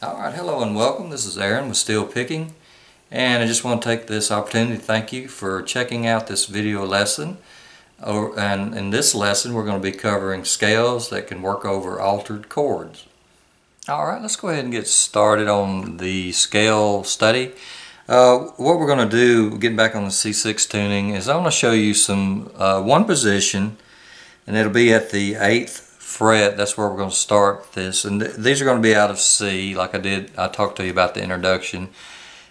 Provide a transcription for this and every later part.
Alright, hello and welcome. This is Aaron with Steel Picking, and I just want to take this opportunity to thank you for checking out this video lesson. And in this lesson we're going to be covering scales that can work over altered chords. Alright, let's go ahead and get started on the scale study. What we're going to do, getting back on the C6 tuning, is I'm going to show you some one position, and it'll be at the 8th fret. That's where we're going to start this, and these are going to be out of C, like I talked to you about the introduction,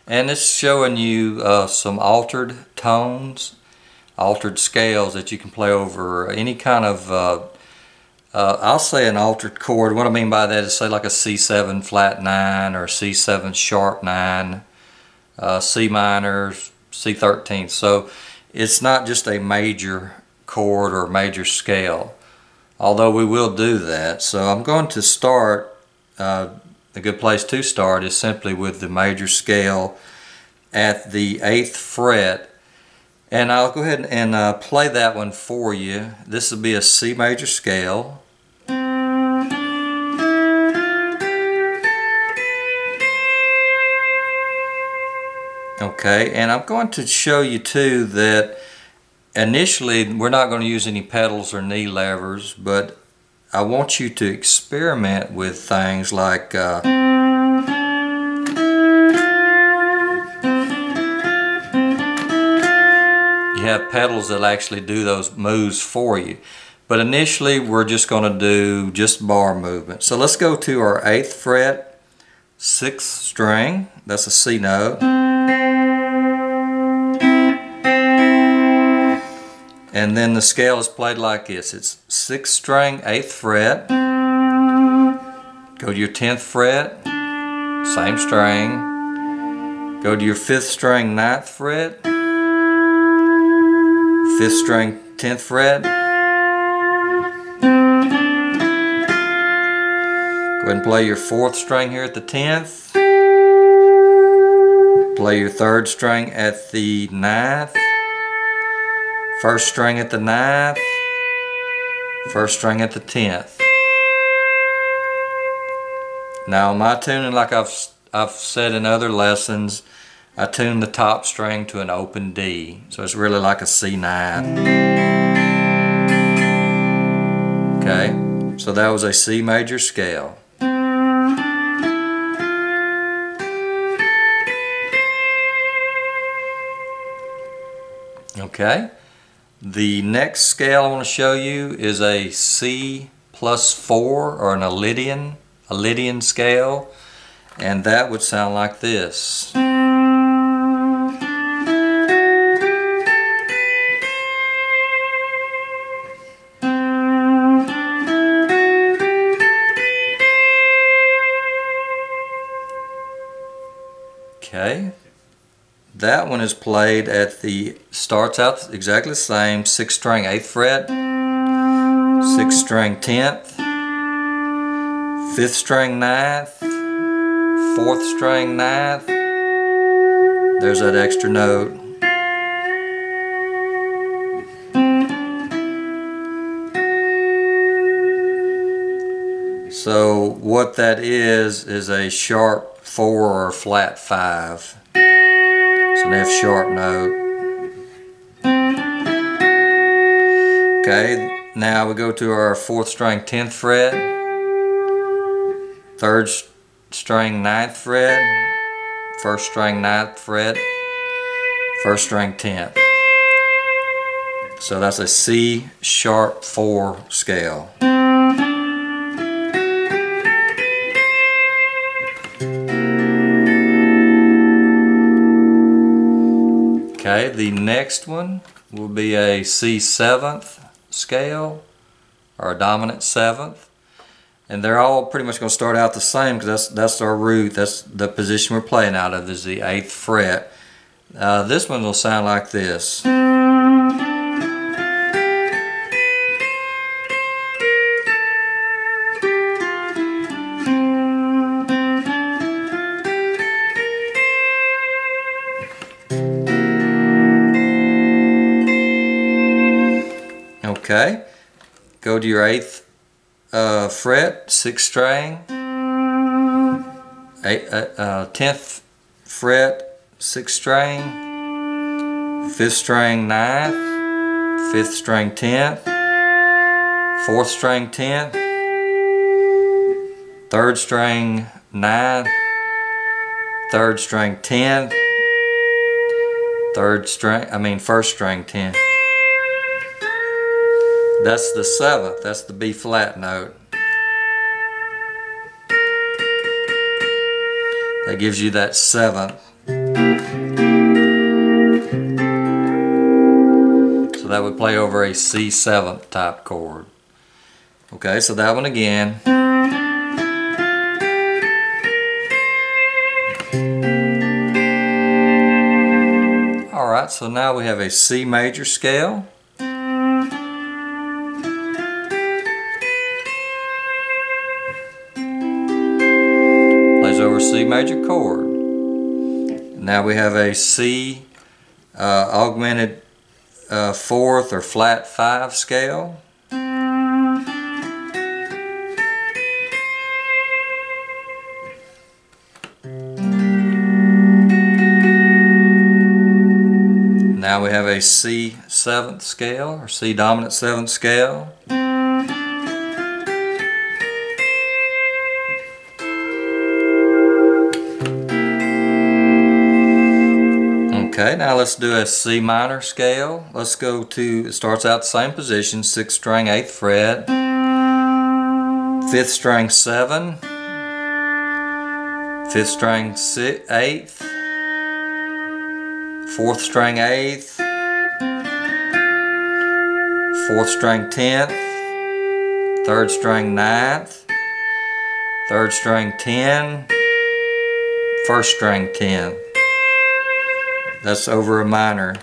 and it's showing you some altered tones, altered scales that you can play over any kind of I'll say an altered chord. What I mean by that is, say, like a C7 flat 9 or C7 sharp 9, C minor, C13. So it's not just a major chord or major scale, although we will do that. So I'm going to start, a good place to start is simply with the major scale at the 8th fret, and I'll go ahead and play that one for you. This will be a C major scale. Okay, and I'm going to show you too that initially we're not going to use any pedals or knee levers, but I want you to experiment with things like you have pedals that actually do those moves for you. But initially we're just going to do just bar movement. So let's go to our 8th fret, 6th string, that's a C note. And then the scale is played like this. It's 6th string, 8th fret. Go to your 10th fret, same string. Go to your 5th string, 9th fret. 5th string, 10th fret. Go ahead and play your 4th string here at the 10th. Play your 3rd string at the 9th. 1st string at the 9th, 1st string at the 10th. Now my tuning, like I've said in other lessons, I tune the top string to an open D, so it's really like a C9. Okay, so that was a C major scale. Okay. The next scale I want to show you is a C plus 4, or an Lydian scale, and that would sound like this. Okay. That one is played at starts out exactly the same, 6th string, 8th fret, 6th string, 10th, 5th string, 9th, 4th string, 9th. There's that extra note. So what that is a sharp 4 or a flat 5. So they have sharp note. Okay, now we go to our 4th string, 10th fret, 3rd string, 9th fret, 1st string, 9th fret, 1st string, 10th. So that's a C sharp 4 scale. Okay, the next one will be a C7th scale, or a dominant 7th, and they're all pretty much going to start out the same, because that's our root. That's the position we're playing out of, is the 8th fret. This one will sound like this. Okay, go to your 8th fret, 6th string, 10th fret 6th string, 5th string 9th, 5th string 10th, 4th string 10th, 3rd string 9th, 3rd string 10th, 1st string 10th. That's the 7th, that's the B flat note. That gives you that 7th. So that would play over a C7 type chord. Okay, so that one again. Alright, so now we have a C major scale. Plays over C major chord. Now we have a C augmented 4th or flat 5 scale. Now we have a C 7th scale, or C dominant 7th scale. Okay, now let's do a C minor scale. Let's go to, it starts out the same position, 6th string 8th fret, 5th string 7, 5th string 8th, 4th string 8th, 4th string 10th, 3rd string 9th, 3rd string 10, 1st string 10. That's over a minor.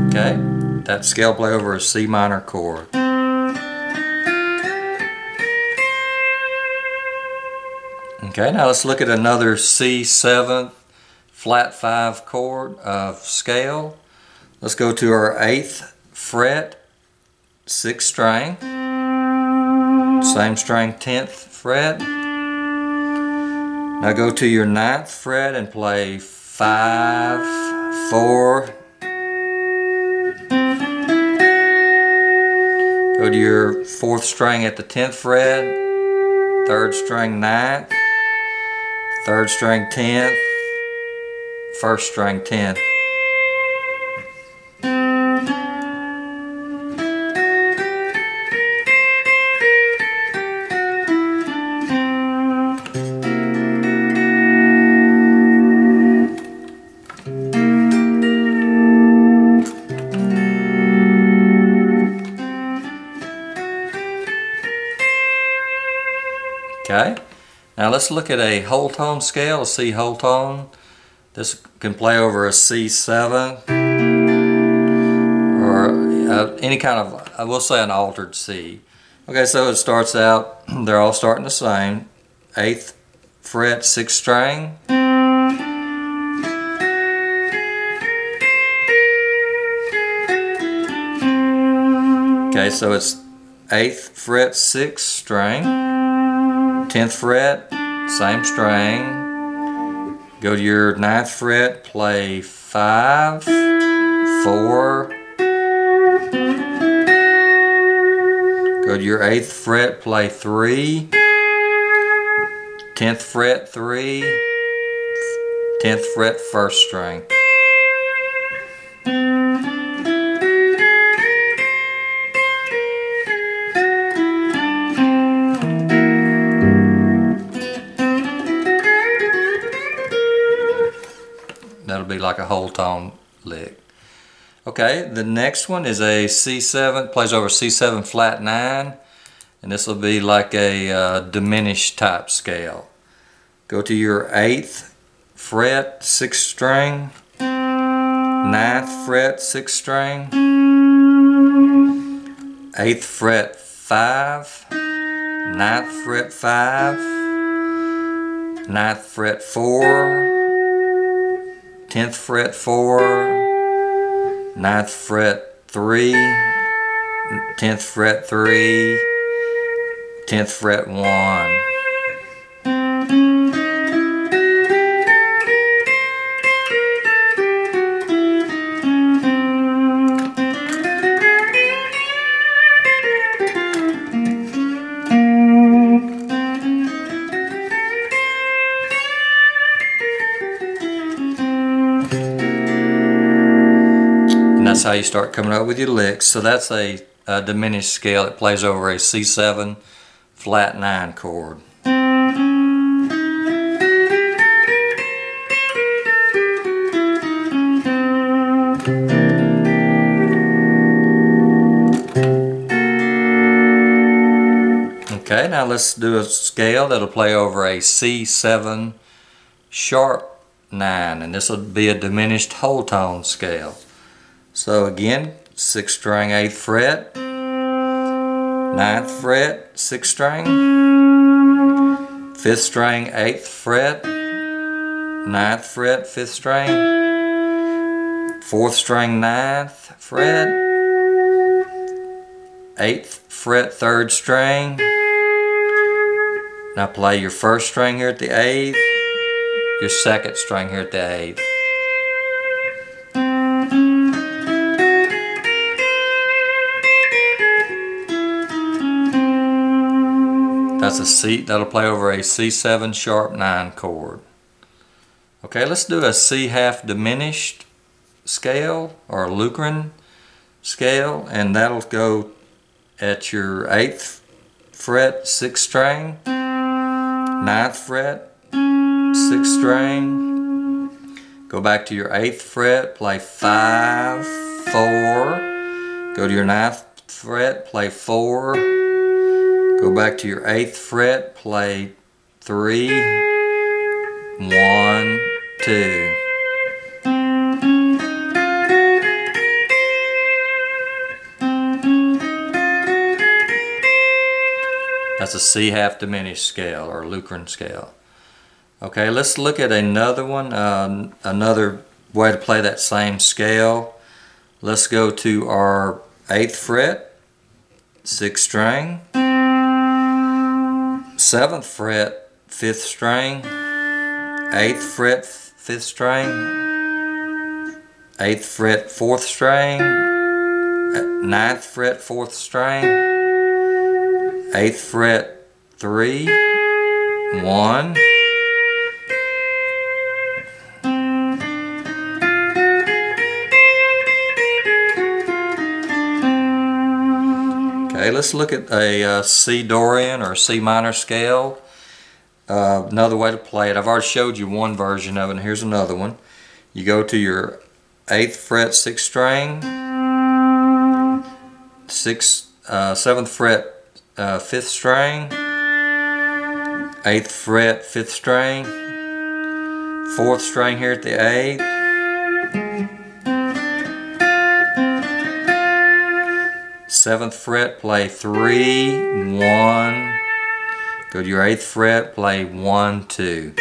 Okay, that scale play over a C minor chord. Okay, now let's look at another C7 flat 5 chord scale. Let's go to our 8th fret, 6th string, same string 10th fret. Now go to your 9th fret and play 5, 4. Go to your 4th string at the 10th fret, 3rd string 9th, 3rd string 10th, 1st string 10th. Okay, now let's look at a whole tone scale, a C whole tone. This can play over a C7 or any kind of, I will say, an altered C. Okay, so it starts out, they're all starting the same. 8th fret, 6th string. Okay, so it's 8th fret, 6th string. 10th fret, same string. Go to your 9th fret, play 5, 4. Go to your 8th fret, play 3. 10th fret, 3. 10th fret, 1st string. That'll be like a whole tone lick. Okay, the next one is a C7, plays over C7 flat 9, and this will be like a diminished type scale. Go to your 8th fret, 6th string, 9th fret, 6th string, 8th fret, 5, ninth fret 5, ninth fret 4, 10th fret 4, ninth fret 3, 10th fret 3, 10th fret 1. That's how you start coming up with your licks. So that's a diminished scale. It plays over a C7 flat 9 chord. Okay, now let's do a scale that'll play over a C7 sharp 9, and this will be a diminished whole tone scale. So again, 6th string 8th fret, 9th fret 6th string, 5th string 8th fret, 9th fret 5th string, 4th string 9th fret, 8th fret 3rd string. Now play your 1st string here at the 8th, your 2nd string here at the 8th. That's a C, that'll play over a C7 sharp 9 chord. Okay, let's do a C half diminished scale or a Lucaran scale, and that'll go at your 8th fret 6th string, 9th fret 6th string, go back to your 8th fret, play 5, 4, go to your 9th fret, play 4, go back to your 8th fret, play 3, 1, 2. That's a C half diminished scale or Lucaran scale. Okay, let's look at another one, another way to play that same scale. Let's go to our 8th fret, 6th string, 7th fret 5th string, 8th fret 5th string, 8th fret 4th string, 9th fret 4th string, 8th fret 3, 1, okay, let's look at a C Dorian or C minor scale. Another way to play it. I've already showed you one version of it, and here's another one. You go to your 8th fret 6th string, 7th fret 5th string, 8th fret 5th string, 4th string here at the 8th, 7th fret, play 3, 1, go to your 8th fret, play 1, 2.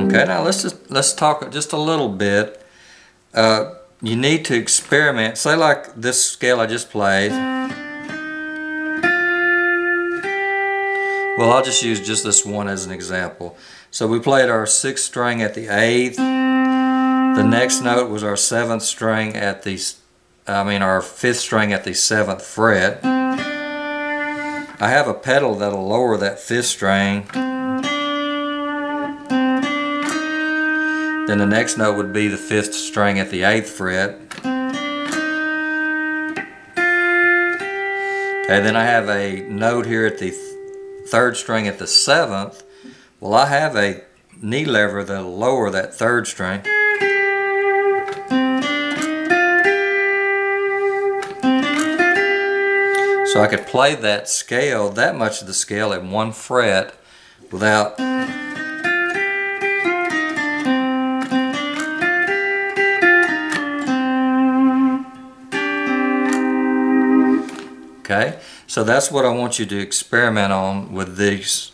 Okay, now let's talk just a little bit. You need to experiment. Say like this scale I just played. Well, I'll just use just this one as an example. So we played our 6th string at the 8th. The next note was our 7th string at the, our 5th string at the 7th fret. I have a pedal that'll lower that 5th string. Then the next note would be the 5th string at the 8th fret. Okay, then I have a note here at the 3rd string at the 7th. Well, I have a knee lever that'll lower that 3rd string. So I could play that scale, that much of the scale at 1 fret without So that's what I want you to experiment on with these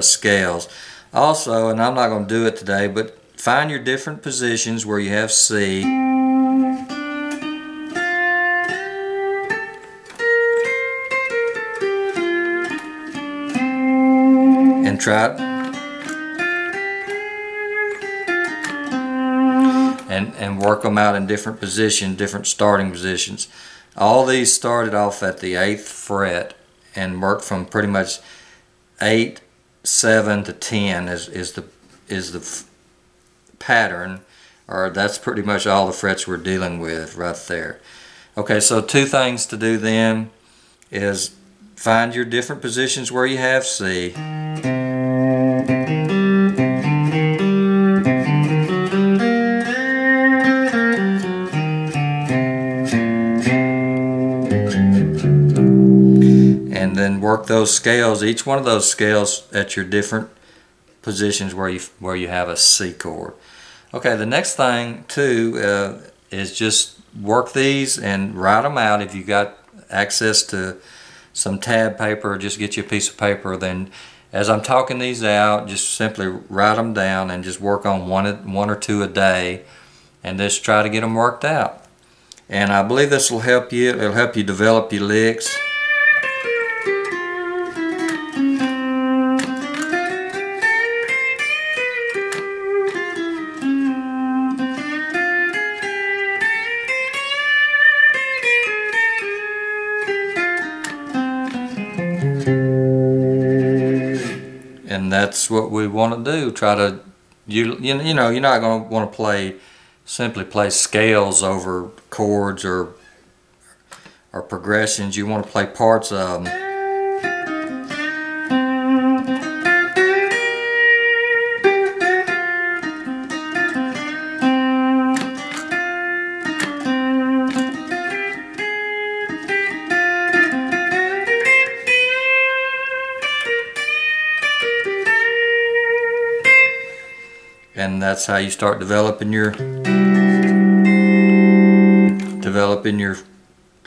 scales. Also, and I'm not going to do it today, but find your different positions where you have C. And try it. And work them out in different positions, different starting positions. All these started off at the 8th fret and worked from pretty much 8, 7 to 10 is the pattern, or that's pretty much all the frets we're dealing with right there. Okay, so two things to do then is find your different positions where you have C. And then work those scales, each one of those scales at your different positions where you have a C chord. Okay, the next thing too is just work these and write them out. If you got access to some tab paper, just get you a piece of paper. Then as I'm talking these out, just simply write them down and just work on one or two a day and just try to get them worked out. And I believe this will help you. It'll help you develop your licks. And that's what we want to do. Try to, you know, you're not going to want to simply play scales over chords or progressions. You want to play parts of them. And that's how you start developing your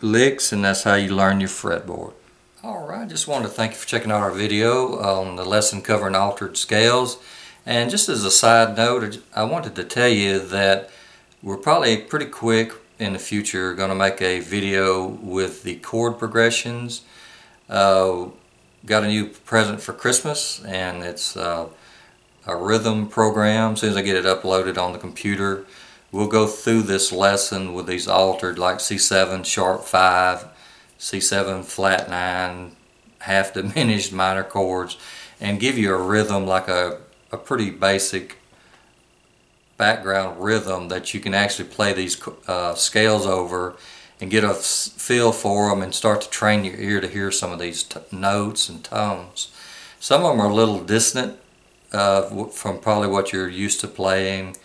licks, and that's how you learn your fretboard. Alright, just wanted to thank you for checking out our video on the lesson covering altered scales. And just as a side note, I wanted to tell you that we're probably pretty quick in the future going to make a video with the chord progressions. Got a new present for Christmas, and it's a rhythm program. As soon as I get it uploaded on the computer, we'll go through this lesson with these altered, like C7 sharp 5, C7 flat 9, half diminished minor chords, and give you a rhythm, like a pretty basic background rhythm that you can actually play these scales over and get a feel for them and start to train your ear to hear some of these notes and tones. Some of them are a little dissonant from probably what you're used to playing,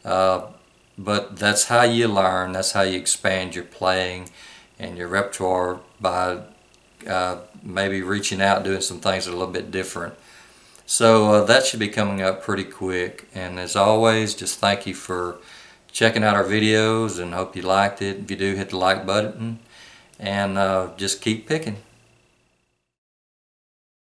but that's how you learn. That's how you expand your playing and your repertoire, by maybe reaching out, doing some things that are a little bit different. So that should be coming up pretty quick. And as always, just thank you for checking out our videos, and hope you liked it. If you do, hit the like button, and just keep picking.